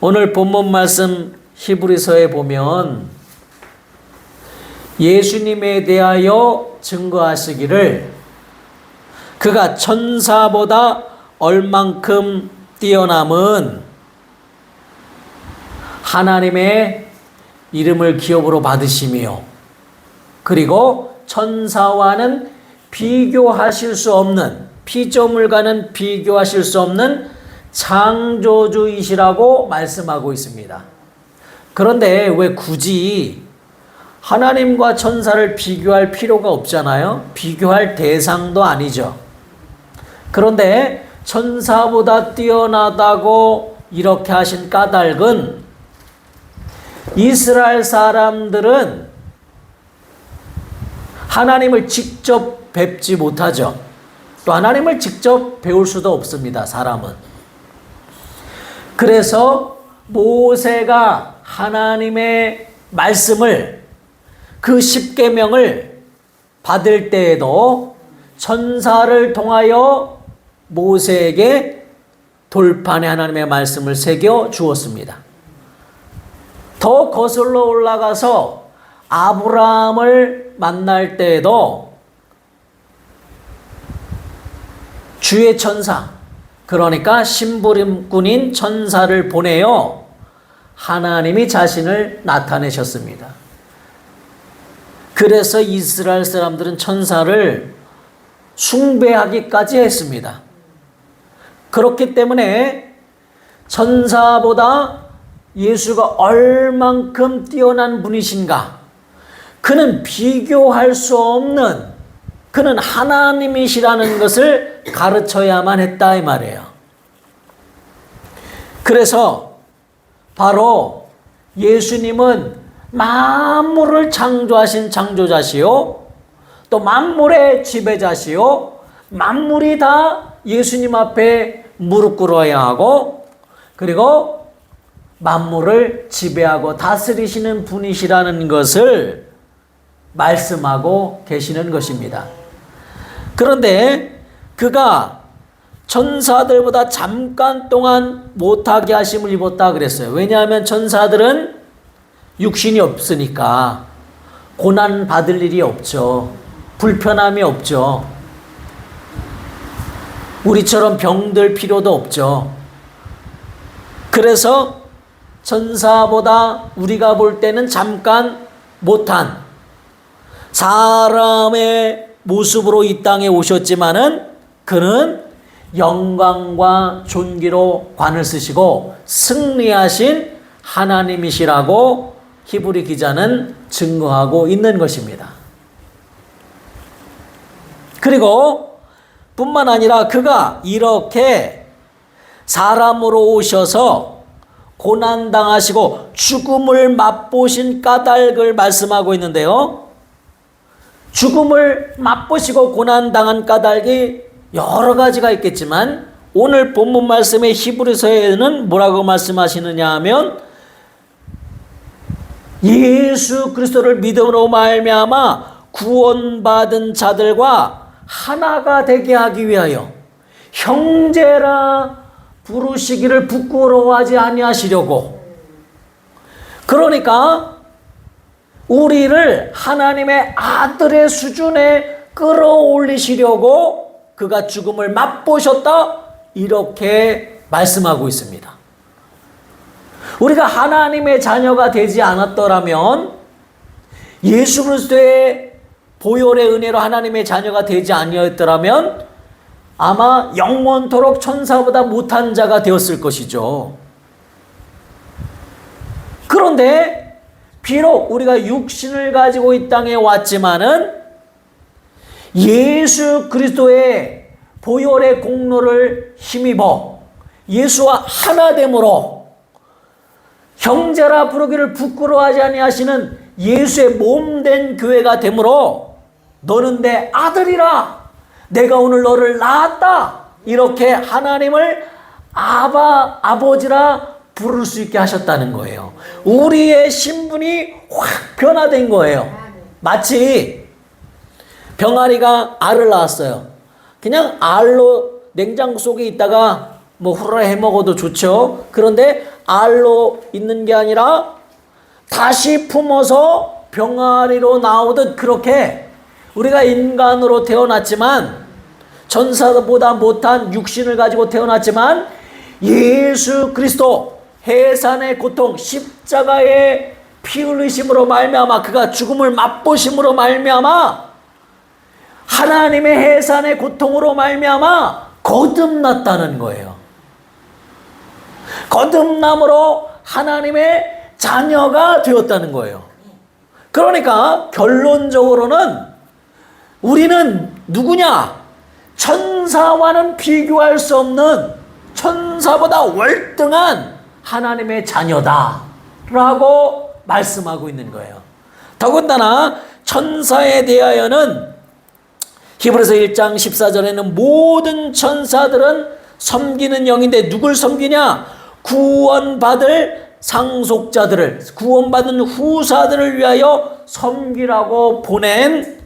오늘 본문 말씀 히브리서에 보면 예수님에 대하여 증거하시기를 그가 천사보다 얼만큼 뛰어남은 하나님의 이름을 기업으로 받으시며 그리고 천사와는 비교하실 수 없는 피조물과는 비교하실 수 없는 창조주이시라고 말씀하고 있습니다. 그런데 왜 굳이 하나님과 천사를 비교할 필요가 없잖아요. 비교할 대상도 아니죠. 그런데 천사보다 뛰어나다고 이렇게 하신 까닭은 이스라엘 사람들은 하나님을 직접 뵙지 못하죠. 또 하나님을 직접 배울 수도 없습니다. 사람은. 그래서 모세가 하나님의 말씀을 그 십계명을 받을 때에도 천사를 통하여 모세에게 돌판에 하나님의 말씀을 새겨 주었습니다. 더 거슬러 올라가서 아브라함을 만날 때에도 주의 천사, 그러니까 심부름꾼인 천사를 보내어 하나님이 자신을 나타내셨습니다. 그래서 이스라엘 사람들은 천사를 숭배하기까지 했습니다. 그렇기 때문에 천사보다 예수가 얼만큼 뛰어난 분이신가? 그는 비교할 수 없는, 그는 하나님이시라는 것을 가르쳐야만 했다 이 말이에요. 그래서 바로 예수님은 만물을 창조하신 창조자시요, 또 만물의 지배자시요, 만물이 다 예수님 앞에 무릎 꿇어야 하고, 그리고 만물을 지배하고 다스리시는 분이시라는 것을 말씀하고 계시는 것입니다. 그런데 그가 천사들보다 잠깐 동안 못하게 하심을 입었다 그랬어요. 왜냐하면 천사들은 육신이 없으니까 고난 받을 일이 없죠. 불편함이 없죠. 우리처럼 병들 필요도 없죠. 그래서 천사보다 우리가 볼 때는 잠깐 못한 사람의 모습으로 이 땅에 오셨지만은 그는 영광과 존귀로 관을 쓰시고 승리하신 하나님이시라고 히브리 기자는 증거하고 있는 것입니다. 그리고 뿐만 아니라 그가 이렇게 사람으로 오셔서 고난당하시고 죽음을 맛보신 까닭을 말씀하고 있는데요. 죽음을 맛보시고 고난당한 까닭이 여러 가지가 있겠지만 오늘 본문 말씀의 히브리서에는 뭐라고 말씀하시느냐 하면 예수 그리스도를 믿음으로 말미암아 구원받은 자들과 하나가 되게 하기 위하여 형제라 부르시기를 부끄러워하지 아니하시려고, 그러니까 우리를 하나님의 아들의 수준에 끌어올리시려고 그가 죽음을 맛보셨다 이렇게 말씀하고 있습니다. 우리가 하나님의 자녀가 되지 않았더라면, 예수 그리스도의 보혈의 은혜로 하나님의 자녀가 되지 아니었더라면 아마 영원토록 천사보다 못한 자가 되었을 것이죠. 그런데 비록 우리가 육신을 가지고 이 땅에 왔지만은 예수 그리스도의 보혈의 공로를 힘입어 예수와 하나됨으로 형제라 부르기를 부끄러워하지 아니하시는 예수의 몸된 교회가 되므로 너는 내 아들이라, 내가 오늘 너를 낳았다, 이렇게 하나님을 아버지라 부를 수 있게 하셨다는 거예요. 우리의 신분이 확 변화된 거예요. 마치 병아리가 알을 낳았어요. 그냥 알로 냉장고 속에 있다가 뭐 후루라 해 먹어도 좋죠. 그런데 알로 있는 게 아니라 다시 품어서 병아리로 나오듯 그렇게 우리가 인간으로 태어났지만 전사보다 못한 육신을 가지고 태어났지만 예수 그리스도 해산의 고통 십자가의 피 흘리심으로 말미암아 그가 죽음을 맛보심으로 말미암아 하나님의 해산의 고통으로 말미암아 거듭났다는 거예요. 거듭남으로 하나님의 자녀가 되었다는 거예요. 그러니까 결론적으로는 우리는 누구냐? 천사와는 비교할 수 없는 천사보다 월등한 하나님의 자녀다 라고 말씀하고 있는 거예요. 더군다나 천사에 대하여는 히브리서 1장 14절에는 모든 천사들은 섬기는 영인데 누굴 섬기냐? 구원받을 상속자들을, 구원받은 후사들을 위하여 섬기라고 보낸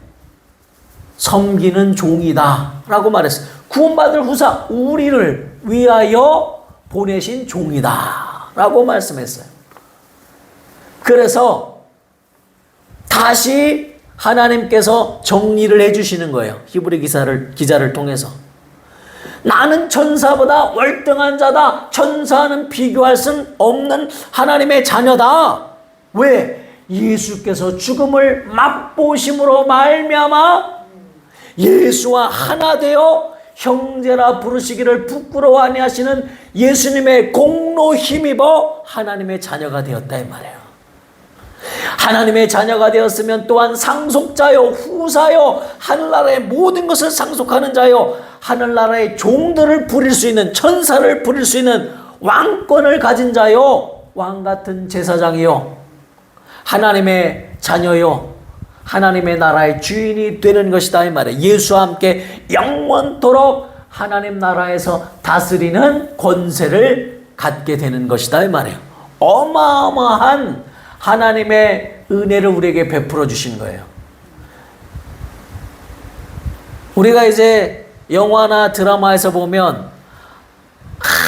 섬기는 종이다 라고 말했어요. 구원받을 후사, 우리를 위하여 보내신 종이다 라고 말씀했어요. 그래서 다시 하나님께서 정리를 해주시는 거예요. 히브리 기자를 통해서. 나는 천사보다 월등한 자다. 천사는 비교할 수 없는 하나님의 자녀다. 왜? 예수께서 죽음을 맛보심으로 말미암아 예수와 하나 되어 형제라 부르시기를 부끄러워 아니하시는 예수님의 공로 힘입어 하나님의 자녀가 되었다 이 말이에요. 하나님의 자녀가 되었으면 또한 상속자요 후사요 하늘나라의 모든 것을 상속하는 자요 하늘나라의 종들을 부릴 수 있는 천사를 부릴 수 있는 왕권을 가진 자요 왕같은 제사장이요 하나님의 자녀요 하나님의 나라의 주인이 되는 것이다 이 말이에요. 예수와 함께 영원토록 하나님 나라에서 다스리는 권세를 갖게 되는 것이다 이 말이에요. 어마어마한 하나님의 은혜를 우리에게 베풀어 주신 거예요. 우리가 이제 영화나 드라마에서 보면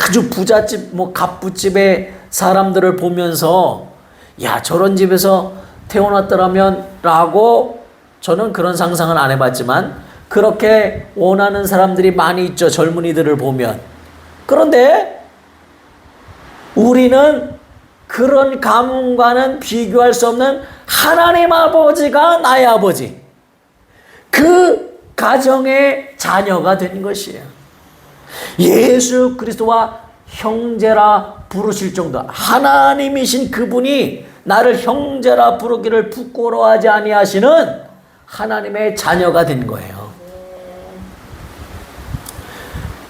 아주 부잣집, 갑부집의 사람들을 보면서 야, 저런 집에서 태어났더라면 라고 저는 그런 상상은 안 해봤지만 그렇게 원하는 사람들이 많이 있죠. 젊은이들을 보면. 그런데 우리는 그런 가문과는 비교할 수 없는 하나님 아버지가 나의 아버지. 그 가정의 자녀가 된 것이에요. 예수 그리스도와 형제라 부르실 정도. 하나님이신 그분이 나를 형제라 부르기를 부끄러워하지 아니하시는 하나님의 자녀가 된 거예요.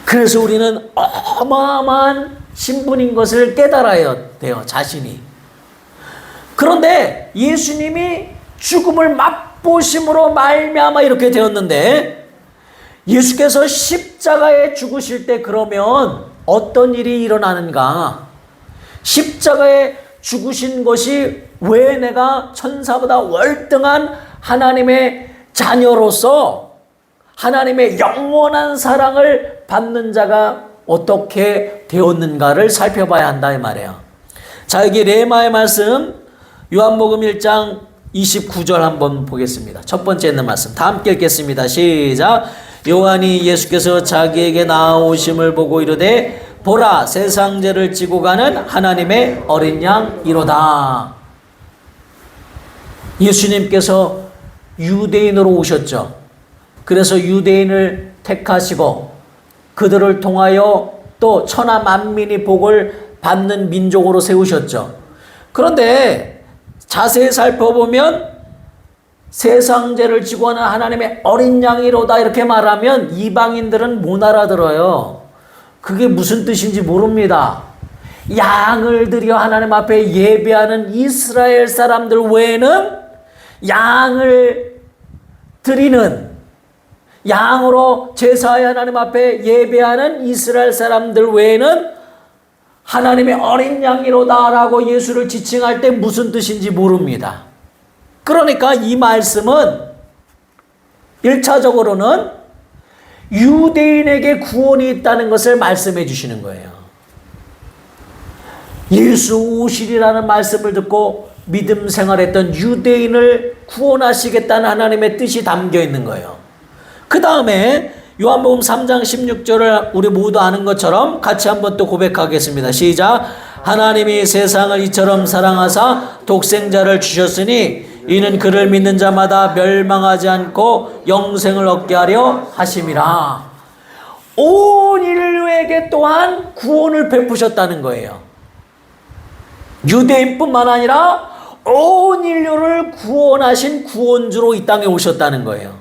그래서 우리는 어마어마한 신분인 것을 깨달아야 돼요. 자신이. 그런데 예수님이 죽음을 맛보심으로 말미암아 이렇게 되었는데 예수께서 십자가에 죽으실 때 그러면 어떤 일이 일어나는가? 십자가에 죽으신 것이 왜 내가 천사보다 월등한 하나님의 자녀로서 하나님의 영원한 사랑을 받는 자가 어떻게 되었는가를 살펴봐야 한다 이 말이에요. 자, 여기 레마의 말씀 요한복음 1장 29절 한번 보겠습니다. 첫 번째 있는 말씀 다 함께 읽겠습니다. 시작. 요한이 예수께서 자기에게 나오심을 보고 이르되 보라 세상 죄를 지고 가는 하나님의 어린 양 이로다. 예수님께서 유대인으로 오셨죠. 그래서 유대인을 택하시고 그들을 통하여 또 천하 만민이 복을 받는 민족으로 세우셨죠. 그런데 자세히 살펴보면 세상 죄를 지고 가는 하나님의 어린 양이로다 이렇게 말하면 이방인들은 못 알아들어요. 그게 무슨 뜻인지 모릅니다. 양을 들여 하나님 앞에 예배하는 이스라엘 사람들 외에는 양을 드리는 양으로 제사하여 하나님 앞에 예배하는 이스라엘 사람들 외에는 하나님의 어린 양이로다라고 예수를 지칭할 때 무슨 뜻인지 모릅니다. 그러니까 이 말씀은 1차적으로는 유대인에게 구원이 있다는 것을 말씀해 주시는 거예요. 예수 오시리라는 말씀을 듣고 믿음 생활했던 유대인을 구원하시겠다는 하나님의 뜻이 담겨 있는 거예요. 그 다음에 요한복음 3장 16절을 우리 모두 아는 것처럼 같이 한번 또 고백하겠습니다. 시작. 하나님이 세상을 이처럼 사랑하사 독생자를 주셨으니 이는 그를 믿는 자마다 멸망하지 않고 영생을 얻게 하려 하심이라. 온 인류에게 또한 구원을 베푸셨다는 거예요. 유대인뿐만 아니라 온 인류를 구원하신 구원주로 이 땅에 오셨다는 거예요.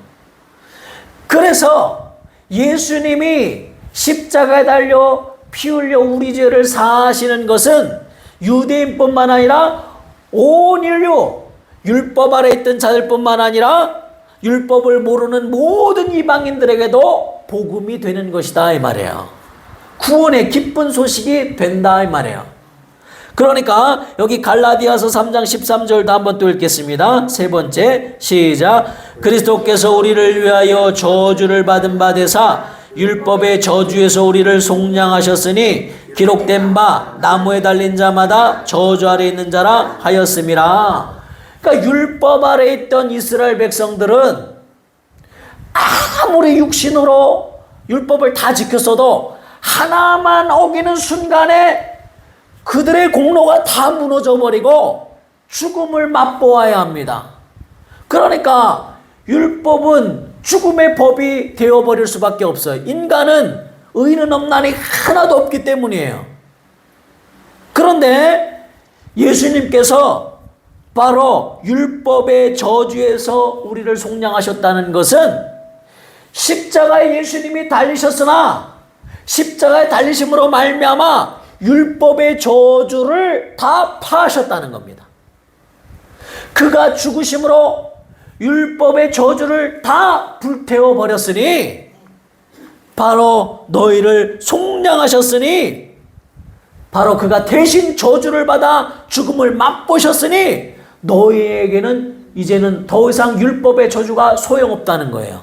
그래서 예수님이 십자가에 달려 피 흘려 우리 죄를 사하시는 것은 유대인뿐만 아니라 온 인류, 율법 아래 있던 자들뿐만 아니라 율법을 모르는 모든 이방인들에게도 복음이 되는 것이다 이 말이에요. 구원의 기쁜 소식이 된다 이 말이에요. 그러니까 여기 갈라디아서 3장 13절도 한번 또 읽겠습니다. 세 번째 시작. 그리스도께서 우리를 위하여 저주를 받은 바 되사 율법의 저주에서 우리를 속량하셨으니 기록된 바 나무에 달린 자마다 저주 아래 있는 자라 하였음이라. 그러니까 율법 아래 있던 이스라엘 백성들은 아무리 육신으로 율법을 다 지켰어도 하나만 어기는 순간에 그들의 공로가 다 무너져 버리고 죽음을 맛보아야 합니다. 그러니까 율법은 죽음의 법이 되어버릴 수밖에 없어요. 인간은 의는 없나니 하나도 없기 때문이에요. 그런데 예수님께서 바로 율법의 저주에서 우리를 속량하셨다는 것은 십자가에 예수님이 달리셨으나 십자가에 달리심으로 말미암아 율법의 저주를 다 파하셨다는 겁니다. 그가 죽으심으로 율법의 저주를 다 불태워 버렸으니 바로 너희를 속량하셨으니 바로 그가 대신 저주를 받아 죽음을 맛보셨으니 너희에게는 이제는 더 이상 율법의 저주가 소용없다는 거예요.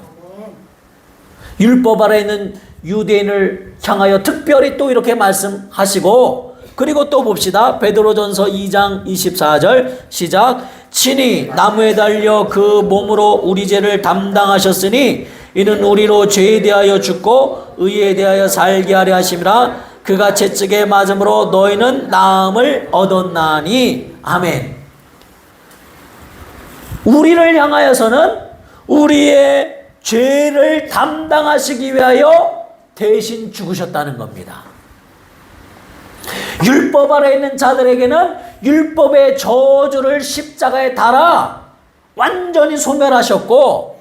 율법 아래 있는 유대인을 향하여 특별히 또 이렇게 말씀하시고, 그리고 또 봅시다. 베드로전서 2장 24절 시작. 친히 나무에 달려 그 몸으로 우리 죄를 담당하셨으니 이는 우리로 죄에 대하여 죽고 의에 대하여 살게 하려 하심이라. 그가 채찍에 맞음으로 너희는 나음을 얻었나니. 아멘. 우리를 향하여서는 우리의 죄를 담당하시기 위하여 대신 죽으셨다는 겁니다. 율법 아래 있는 자들에게는 율법의 저주를 십자가에 달아 완전히 소멸하셨고,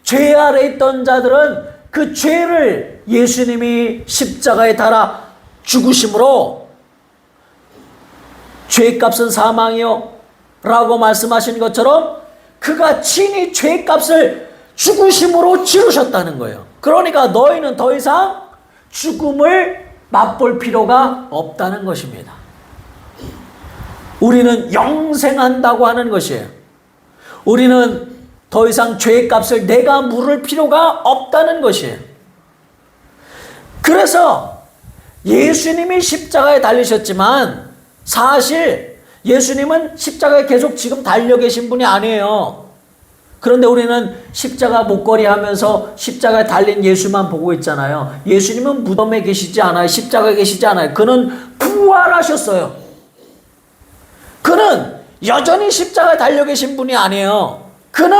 죄 아래 있던 자들은 그 죄를 예수님이 십자가에 달아 죽으심으로 죄값은 사망이요 라고 말씀하신 것처럼 그가 친히 죄값을 죽으심으로 치르셨다는 거예요. 그러니까 너희는 더 이상 죽음을 맛볼 필요가 없다는 것입니다. 우리는 영생한다고 하는 것이에요. 우리는 더 이상 죄값을 내가 물을 필요가 없다는 것이에요. 그래서 예수님이 십자가에 달리셨지만 사실 예수님은 십자가에 계속 지금 달려 계신 분이 아니에요. 그런데 우리는 십자가 목걸이 하면서 십자가에 달린 예수만 보고 있잖아요. 예수님은 무덤에 계시지 않아요. 십자가에 계시지 않아요. 그는 부활하셨어요. 그는 여전히 십자가에 달려 계신 분이 아니에요. 그는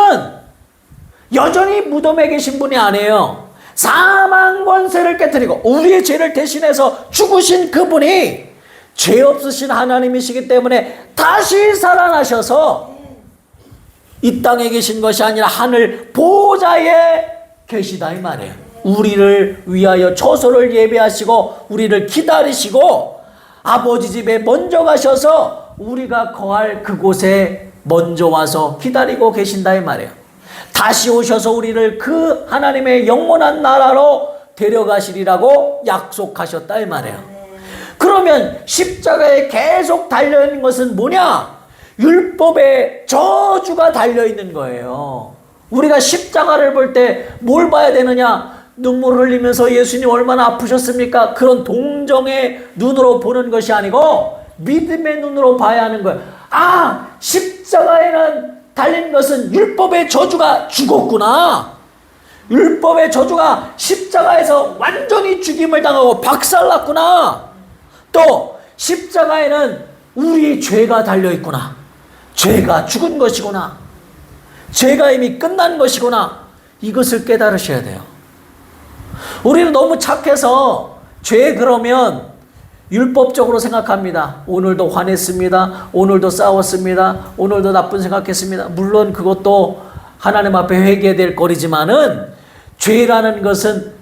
여전히 무덤에 계신 분이 아니에요. 사망 권세를 깨뜨리고 우리의 죄를 대신해서 죽으신 그분이 죄 없으신 하나님이시기 때문에 다시 살아나셔서 이 땅에 계신 것이 아니라 하늘 보좌에 계시다 이 말이에요. 우리를 위하여 처소를 예배하시고 우리를 기다리시고 아버지 집에 먼저 가셔서 우리가 거할 그곳에 먼저 와서 기다리고 계신다 이 말이에요. 다시 오셔서 우리를 그 하나님의 영원한 나라로 데려가시리라고 약속하셨다 이 말이에요. 그러면 십자가에 계속 달려있는 것은 뭐냐? 율법의 저주가 달려있는 거예요. 우리가 십자가를 볼 때 뭘 봐야 되느냐? 눈물 흘리면서 예수님 얼마나 아프셨습니까? 그런 동정의 눈으로 보는 것이 아니고 믿음의 눈으로 봐야 하는 거예요. 아, 십자가에는 달린 것은 율법의 저주가 죽었구나. 율법의 저주가 십자가에서 완전히 죽임을 당하고 박살났구나. 또 십자가에는 우리 죄가 달려있구나. 죄가 죽은 것이구나. 죄가 이미 끝난 것이구나. 이것을 깨달으셔야 돼요. 우리는 너무 착해서 죄 그러면 율법적으로 생각합니다. 오늘도 화냈습니다. 오늘도 싸웠습니다. 오늘도 나쁜 생각했습니다. 물론 그것도 하나님 앞에 회개해야 될 거리지만은 죄라는 것은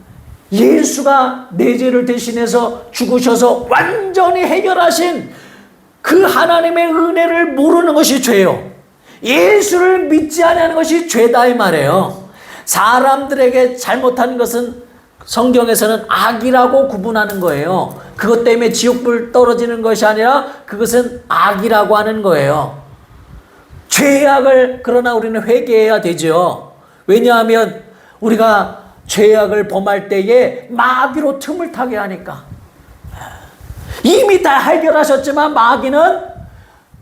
예수가 내 죄를 대신해서 죽으셔서 완전히 해결하신 그 하나님의 은혜를 모르는 것이 죄요. 예수를 믿지 않는 것이 죄다 이 말이에요. 사람들에게 잘못한 것은 성경에서는 악이라고 구분하는 거예요. 그것 때문에 지옥불 떨어지는 것이 아니라 그것은 악이라고 하는 거예요. 죄악을 그러나 우리는 회개해야 되죠. 왜냐하면 우리가 죄악을 범할 때에 마귀로 틈을 타게 하니까. 이미 다 해결하셨지만 마귀는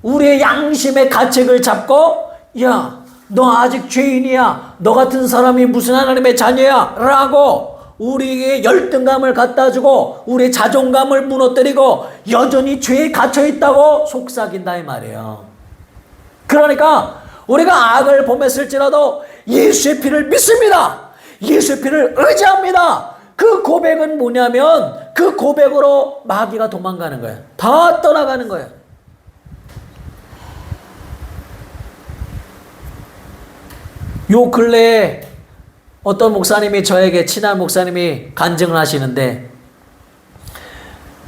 우리의 양심의 가책을 잡고 야, 너 아직 죄인이야. 너 같은 사람이 무슨 하나님의 자녀야 라고 우리에게 열등감을 갖다 주고 우리의 자존감을 무너뜨리고 여전히 죄에 갇혀있다고 속삭인다 이 말이에요. 그러니까 우리가 악을 범했을지라도 예수의 피를 믿습니다. 예수의 피를 의지합니다. 그 고백은 뭐냐면 그 고백으로 마귀가 도망가는 거예요. 다 떠나가는 거예요. 요 근래에 어떤 목사님이 저에게 친한 목사님이 간증을 하시는데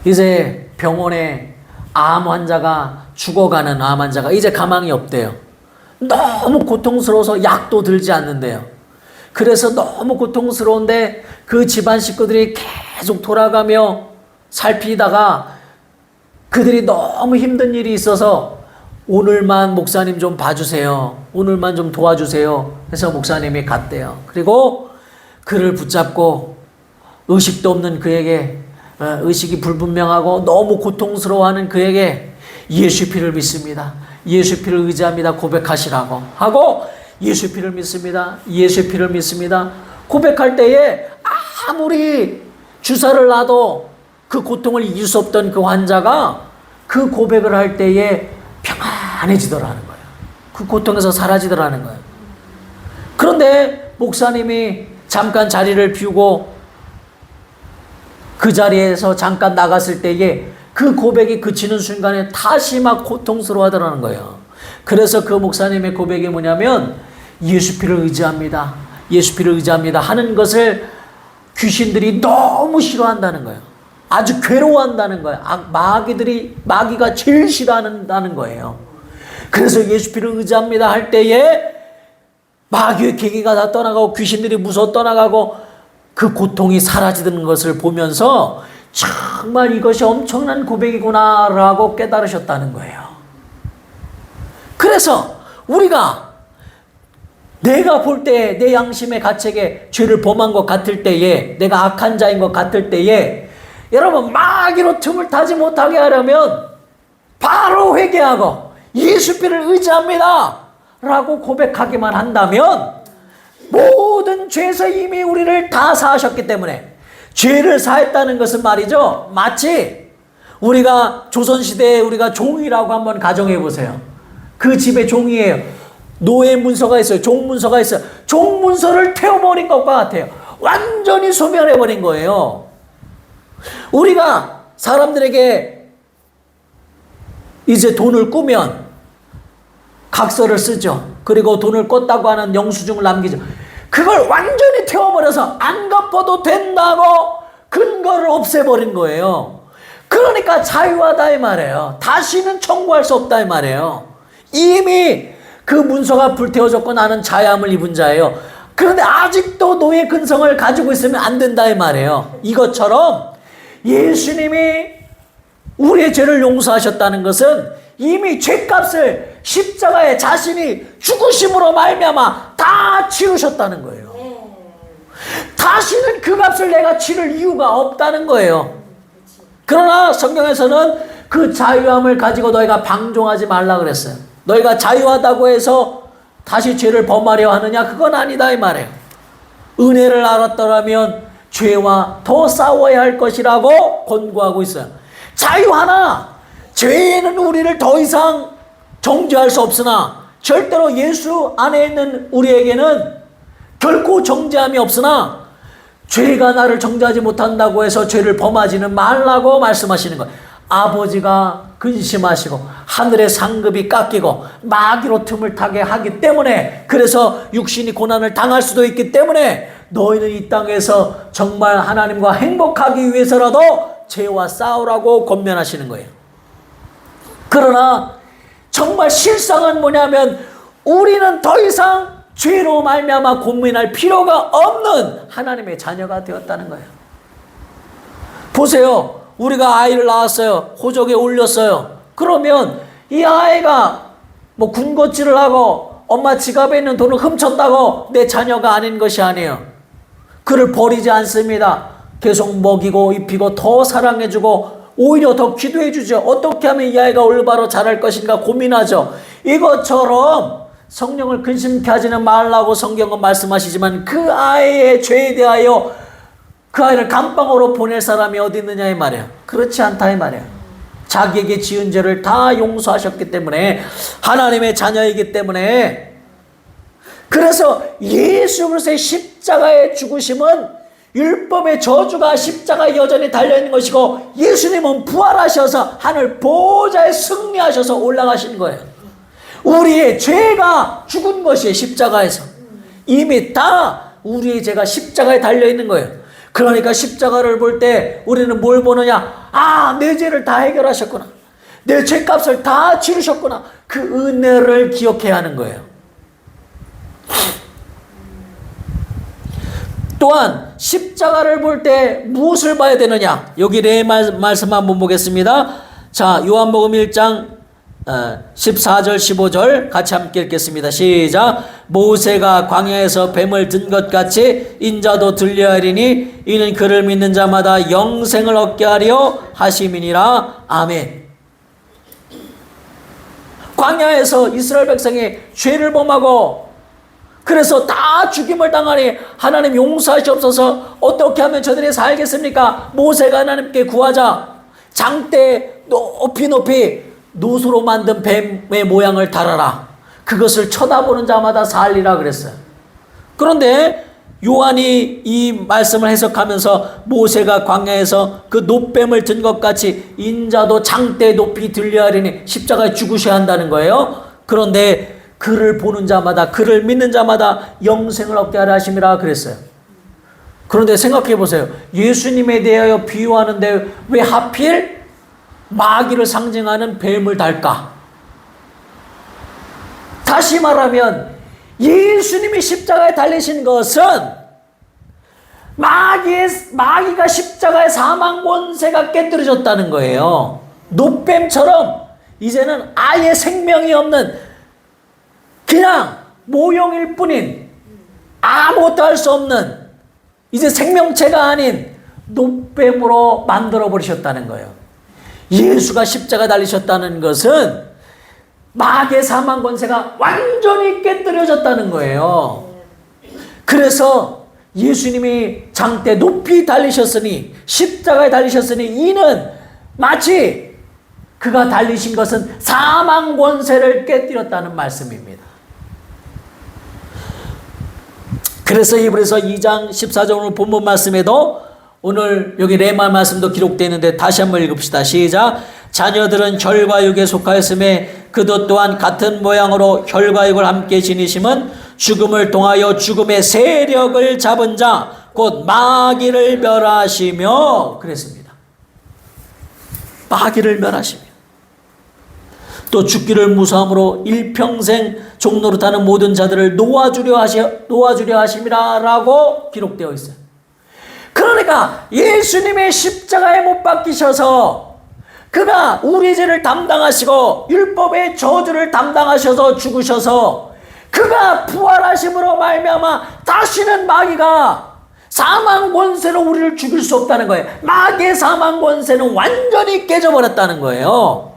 이제 병원에 암 환자가 죽어가는 암 환자가 이제 가망이 없대요. 너무 고통스러워서 약도 들지 않는데요. 그래서 너무 고통스러운데 그 집안 식구들이 계속 돌아가며 살피다가 그들이 너무 힘든 일이 있어서 오늘만 목사님 좀 봐주세요. 오늘만 좀 도와주세요. 해서 목사님이 갔대요. 그리고 그를 붙잡고 의식도 없는 그에게 의식이 불분명하고 너무 고통스러워하는 그에게 예수 피를 믿습니다. 예수 피를 의지합니다. 고백하시라고 하고 예수 피를 믿습니다. 예수 피를 믿습니다. 고백할 때에 아무리 주사를 놔도 그 고통을 이길 수 없던 그 환자가 그 고백을 할 때에 평안해지더라는 거예요. 그 고통에서 사라지더라는 거예요. 그런데 목사님이 잠깐 자리를 비우고 그 자리에서 잠깐 나갔을 때에 그 고백이 그치는 순간에 다시 막 고통스러워 하더라는 거예요. 그래서 그 목사님의 고백이 뭐냐면 예수 피를 의지합니다. 예수 피를 의지합니다. 하는 것을 귀신들이 너무 싫어한다는 거예요. 아주 괴로워한다는 거예요. 마귀가 제일 싫어한다는 거예요. 그래서 예수 피를 의지합니다 할 때에 마귀의 계기가 다 떠나가고 귀신들이 무서워 떠나가고 그 고통이 사라지는 것을 보면서 정말 이것이 엄청난 고백이구나 라고 깨달으셨다는 거예요. 그래서 우리가 내가 볼 때 내 양심의 가책에 죄를 범한 것 같을 때에 내가 악한 자인 것 같을 때에 여러분 마귀로 틈을 타지 못하게 하려면 바로 회개하고 예수 피를 의지합니다 라고 고백하기만 한다면 모든 죄에서 이미 우리를 다 사하셨기 때문에 죄를 사했다는 것은 말이죠. 마치 우리가 조선시대에 우리가 종이라고 한번 가정해 보세요. 그 집에 종이에요. 노예 문서가 있어요. 종문서가 있어요. 종문서를 태워버린 것과 같아요. 완전히 소멸해버린 거예요. 우리가 사람들에게 이제 돈을 꾸면 각서를 쓰죠. 그리고 돈을 껐다고 하는 영수증을 남기죠. 그걸 완전히 태워버려서 안 갚아도 된다고 근거를 없애버린 거예요. 그러니까 자유하다 이 말이에요. 다시는 청구할 수 없다 이 말이에요. 이미 그 문서가 불태워졌고 나는 자유함을 입은 자예요. 그런데 아직도 노예 근성을 가지고 있으면 안 된다 이 말이에요. 이것처럼 예수님이 우리의 죄를 용서하셨다는 것은 이미 죄값을 십자가에 자신이 죽으심으로 말미암아 다 치르셨다는 거예요. 다시는 그 값을 내가 치를 이유가 없다는 거예요. 그러나 성경에서는 그 자유함을 가지고 너희가 방종하지 말라 그랬어요. 너희가 자유하다고 해서 다시 죄를 범하려 하느냐? 그건 아니다 이 말이에요. 은혜를 알았더라면 죄와 더 싸워야 할 것이라고 권고하고 있어요. 자유하나 죄는 우리를 더 이상 정죄할 수 없으나 절대로 예수 안에 있는 우리에게는 결코 정죄함이 없으나 죄가 나를 정죄하지 못한다고 해서 죄를 범하지는 말라고 말씀하시는 거예요. 아버지가 근심하시고 하늘의 상급이 깎이고 마귀로 틈을 타게 하기 때문에, 그래서 육신이 고난을 당할 수도 있기 때문에 너희는 이 땅에서 정말 하나님과 행복하기 위해서라도 죄와 싸우라고 권면하시는 거예요. 그러나 정말 실상은 뭐냐면 우리는 더 이상 죄로 말미암아 고민할 필요가 없는 하나님의 자녀가 되었다는 거예요. 보세요. 우리가 아이를 낳았어요. 호적에 올렸어요. 그러면 이 아이가 뭐 군것질을 하고 엄마 지갑에 있는 돈을 훔쳤다고 내 자녀가 아닌 것이 아니에요. 그를 버리지 않습니다. 계속 먹이고 입히고 더 사랑해주고 오히려 더 기도해주죠. 어떻게 하면 이 아이가 올바로 자랄 것인가 고민하죠. 이것처럼 성령을 근심케 하지는 말라고 성경은 말씀하시지만 그 아이의 죄에 대하여 그 아이를 감방으로 보낼 사람이 어디 있느냐 이 말이에요. 그렇지 않다 이 말이에요. 자기에게 지은 죄를 다 용서하셨기 때문에, 하나님의 자녀이기 때문에. 그래서 예수 그리스도의 십자가의 죽으심은 율법의 저주가 십자가에 여전히 달려있는 것이고, 예수님은 부활하셔서 하늘 보좌에 승리하셔서 올라가신 거예요. 우리의 죄가 죽은 것이에요. 십자가에서 이미 다 우리의 죄가 십자가에 달려있는 거예요. 그러니까 십자가를 볼 때 우리는 뭘 보느냐? 아, 내 죄를 다 해결하셨구나. 내 죄값을 다 치르셨구나. 그 은혜를 기억해야 하는 거예요. 또한 십자가를 볼 때 무엇을 봐야 되느냐? 여기 네 말씀 한번 보겠습니다. 자, 요한복음 1장 14절 15절 같이 함께 읽겠습니다. 시작. 모세가 광야에서 뱀을 든 것 같이 인자도 들려야 하리니 이는 그를 믿는 자마다 영생을 얻게 하려 하심이니라. 아멘. 광야에서 이스라엘 백성이 죄를 범하고 그래서 다 죽임을 당하니 하나님 용서하시옵소서. 어떻게 하면 저들이 살겠습니까? 모세가 하나님께 구하자. 장대 높이 노수로 만든 뱀의 모양을 달아라. 그것을 쳐다보는 자마다 살리라 그랬어요. 그런데 요한이 이 말씀을 해석하면서 모세가 광야에서 그 놋뱀을 든 것 같이 인자도 장대 높이 들려야 하리니 십자가에 죽으셔야 한다는 거예요. 그런데 그를 보는 자마다, 그를 믿는 자마다 영생을 얻게 하려 하심이라 그랬어요. 그런데 생각해 보세요. 예수님에 대하여 비유하는데 왜 하필 마귀를 상징하는 뱀을 달까? 다시 말하면 예수님이 십자가에 달리신 것은 마귀가 십자가의 사망 권세가 깨뜨려졌다는 거예요. 놋뱀처럼 이제는 아예 생명이 없는 그냥 모형일 뿐인, 아무것도 할 수 없는, 이제 생명체가 아닌 놋뱀으로 만들어 버리셨다는 거예요. 예수가 십자가 달리셨다는 것은 마귀의 사망 권세가 완전히 깨뜨려졌다는 거예요. 그래서 예수님이 장대 높이 달리셨으니, 십자가에 달리셨으니, 이는 마치 그가 달리신 것은 사망 권세를 깨뜨렸다는 말씀입니다. 그래서 히브리서 2장 14절 오늘 본문 말씀에도 오늘 여기 레마 말씀도 기록되어 있는데 다시 한번 읽읍시다. 시작. 자녀들은 혈과 육에 속하였음에 그도 또한 같은 모양으로 혈과 육을 함께 지니심은 죽음을 통하여 죽음의 세력을 잡은 자 곧 마귀를 멸하시며 그랬습니다. 마귀를 멸하시며 또 죽기를 무서함으로 일평생 종노릇하는 모든 자들을 놓아주려 하심이라 라고 기록되어 있어요. 그러니까 예수님의 십자가에 못 박히셔서 그가 우리 죄를 담당하시고 율법의 저주를 담당하셔서 죽으셔서 그가 부활하심으로 말미암아 다시는 마귀가 사망 권세로 우리를 죽일 수 없다는 거예요. 마귀의 사망 권세는 완전히 깨져버렸다는 거예요.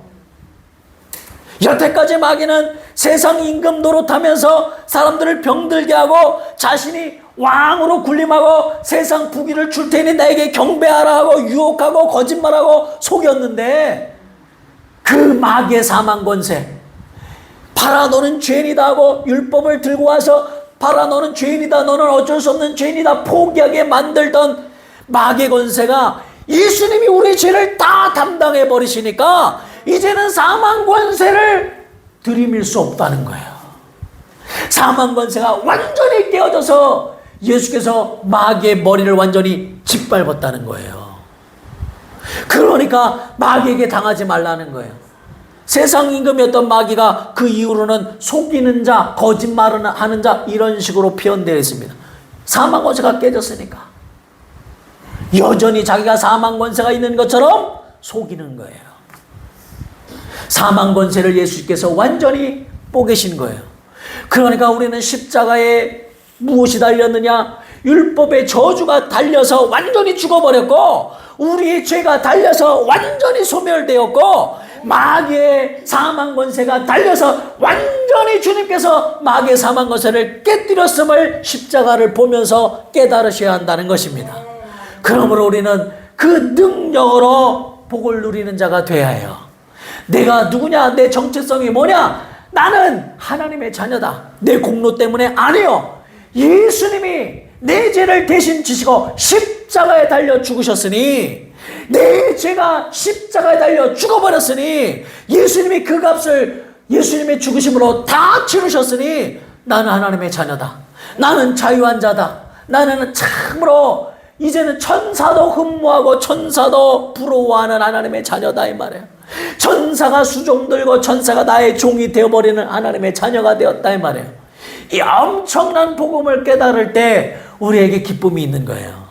여태까지 마귀는 세상 임금 노릇하면서 사람들을 병들게 하고 자신이 왕으로 군림하고 세상 부귀를 줄 테니 나에게 경배하라 하고 유혹하고 거짓말하고 속였는데, 그 마귀의 사망 권세, 봐라 너는 죄인이다 하고 율법을 들고 와서 봐라 너는 죄인이다, 너는 어쩔 수 없는 죄인이다 포기하게 만들던 마귀의 권세가 예수님이 우리 죄를 다 담당해 버리시니까 이제는 사망 권세를 들이밀 수 없다는 거예요. 사망 권세가 완전히 깨어져서 예수께서 마귀의 머리를 완전히 짓밟았다는 거예요. 그러니까 마귀에게 당하지 말라는 거예요. 세상 임금이었던 마귀가 그 이후로는 속이는 자, 거짓말을 하는 자, 이런 식으로 표현되어 있습니다. 사망 권세가 깨졌으니까 여전히 자기가 사망 권세가 있는 것처럼 속이는 거예요. 사망 권세를 예수께서 완전히 뽀개신 거예요. 그러니까 우리는 십자가에 무엇이 달렸느냐? 율법의 저주가 달려서 완전히 죽어버렸고, 우리의 죄가 달려서 완전히 소멸되었고, 마귀의 사망 권세가 달려서 완전히 주님께서 마귀의 사망 권세를 깨뜨렸음을 십자가를 보면서 깨달으셔야 한다는 것입니다. 그러므로 우리는 그 능력으로 복을 누리는 자가 되어야 해요. 내가 누구냐? 내 정체성이 뭐냐? 나는 하나님의 자녀다. 내 공로 때문에 아니요. 예수님이 내 죄를 대신 지시고 십자가에 달려 죽으셨으니, 내 죄가 십자가에 달려 죽어버렸으니, 예수님이 그 값을 예수님의 죽으심으로 다 치르셨으니 나는 하나님의 자녀다. 나는 자유한 자다. 나는 참으로 이제는 천사도 흠모하고 천사도 부러워하는 하나님의 자녀다, 이 말이에요. 천사가 수종 들고 천사가 나의 종이 되어버리는 하나님의 자녀가 되었다, 이 말이에요. 이 엄청난 복음을 깨달을 때 우리에게 기쁨이 있는 거예요.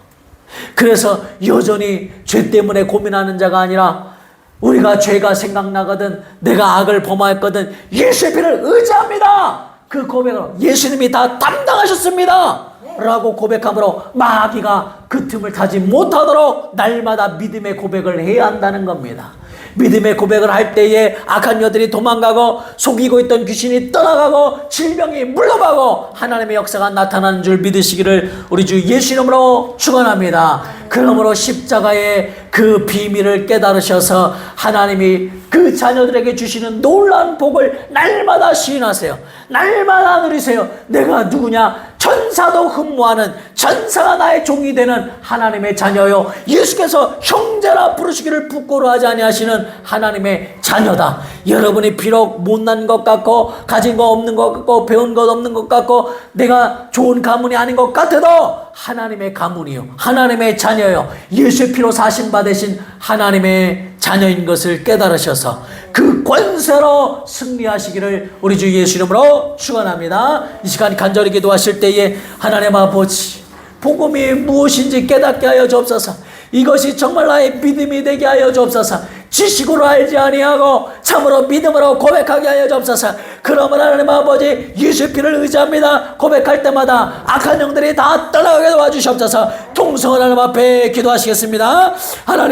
그래서 여전히 죄 때문에 고민하는 자가 아니라, 우리가 죄가 생각나거든, 내가 악을 범하였거든, 예수의 피를 의지합니다. 그 고백으로 예수님이 다 담당하셨습니다 라고 고백함으로 마귀가 그 틈을 타지 못하도록 날마다 믿음의 고백을 해야 한다는 겁니다. 믿음의 고백을 할 때에 악한 여들이 도망가고, 속이고 있던 귀신이 떠나가고, 질병이 물러가고, 하나님의 역사가 나타나는 줄 믿으시기를 우리 주 예수 이름으로 축원합니다. 그러므로 십자가의 그 비밀을 깨달으셔서 하나님이 그 자녀들에게 주시는 놀라운 복을 날마다 시인하세요. 날마다 누리세요. 내가 누구냐? 천사도 흠모하는, 천사가 나의 종이 되는 하나님의 자녀요, 예수께서 형제라 부르시기를 부끄러워하지 아니하시는 하나님의 자녀다. 여러분이 비록 못난 것 같고, 가진 거 없는 것 같고, 배운 것 없는 것 같고, 내가 좋은 가문이 아닌 것 같아도 하나님의 가문이요, 하나님의 자녀요, 예수의 피로 사신 받으신 하나님의 자녀인 것을 깨달으셔서 그 권세로 승리하시기를 우리 주 예수 이름으로 축원합니다. 이 시간 간절히 기도하실 때에 하나님 아버지, 복음이 무엇인지 깨닫게 하여 주옵소서. 이것이 정말 나의 믿음이 되게 하여 주옵소서. 지식으로 알지 아니하고 참으로 믿음으로 고백하게 하여 주옵소서. 그러면 하나님 아버지, 예수의 피를 의지합니다 고백할 때마다 악한 영들이 다 떠나가게 도와주시옵소서. 통성을 하나님 앞에 기도하시겠습니다. 하나님